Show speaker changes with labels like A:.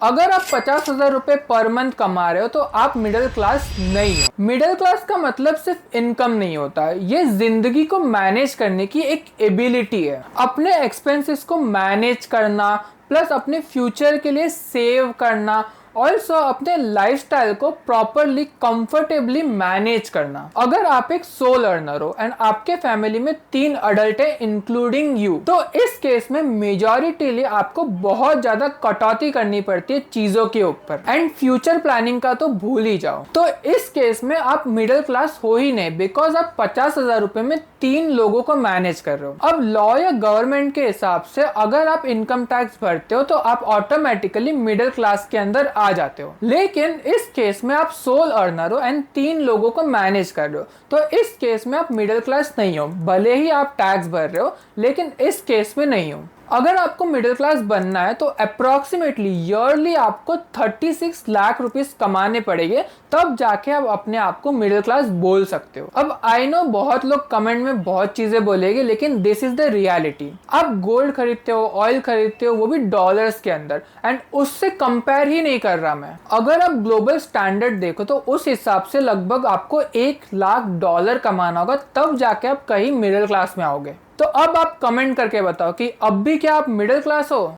A: अगर आप 50,000 रुपए पर मंथ कमा रहे हो तो आप मिडिल क्लास नहीं हो। मिडिल क्लास का मतलब सिर्फ इनकम नहीं होता, ये जिंदगी को मैनेज करने की एक एबिलिटी है। अपने एक्सपेंसेस को मैनेज करना प्लस अपने फ्यूचर के लिए सेव करना, ऑल्सो अपने लाइफस्टाइल को प्रॉपरली कंफर्टेबली मैनेज करना। अगर आप एक सोल अर्नर हो एंड आपके फैमिली में 3 अडल्ट है इंक्लूडिंग यू, तो इस केस में मेजॉरिटीली आपको बहुत ज्यादा कटौती करनी पड़ती है चीजों के ऊपर एंड फ्यूचर प्लानिंग का तो भूल ही जाओ। तो इस केस में आप मिडिल क्लास हो ही नहीं, बिकॉज आप 50,000 रुपए में 3 लोगों को मैनेज कर रहे हो। अब लॉ या गवर्नमेंट के हिसाब से अगर आप इनकम टैक्स भरते हो तो आप ऑटोमेटिकली मिडिल क्लास के अंदर आ जाते हो। लेकिन इस केस में आप सोल अर्नर हो एंड 3 लोगों को मैनेज कर रहे हो, तो इस केस में आप मिडिल क्लास नहीं हो। भले ही आप टैक्स भर रहे हो लेकिन इस केस में नहीं हो। अगर आपको मिडिल क्लास बनना है तो अप्रोक्सीमेटली ईयरली आपको 36 लाख रुपीस कमाने पड़ेंगे, तब जाके आप अपने आप को मिडिल क्लास बोल सकते हो। अब आई नो बहुत लोग कमेंट में बहुत चीजें बोलेंगे, लेकिन दिस इज द रियलिटी। आप गोल्ड खरीदते हो, ऑयल खरीदते हो, वो भी डॉलर्स के अंदर, एंड उससे कंपेयर ही नहीं कर रहा मैं। अगर आप ग्लोबल स्टैंडर्ड देखो तो उस हिसाब से लगभग आपको $1 लाख कमाना होगा, तब जाके आप कहीं मिडिल क्लास में आओगे। तो अब आप कमेंट करके बताओ कि अब भी क्या आप मिडिल क्लास हो।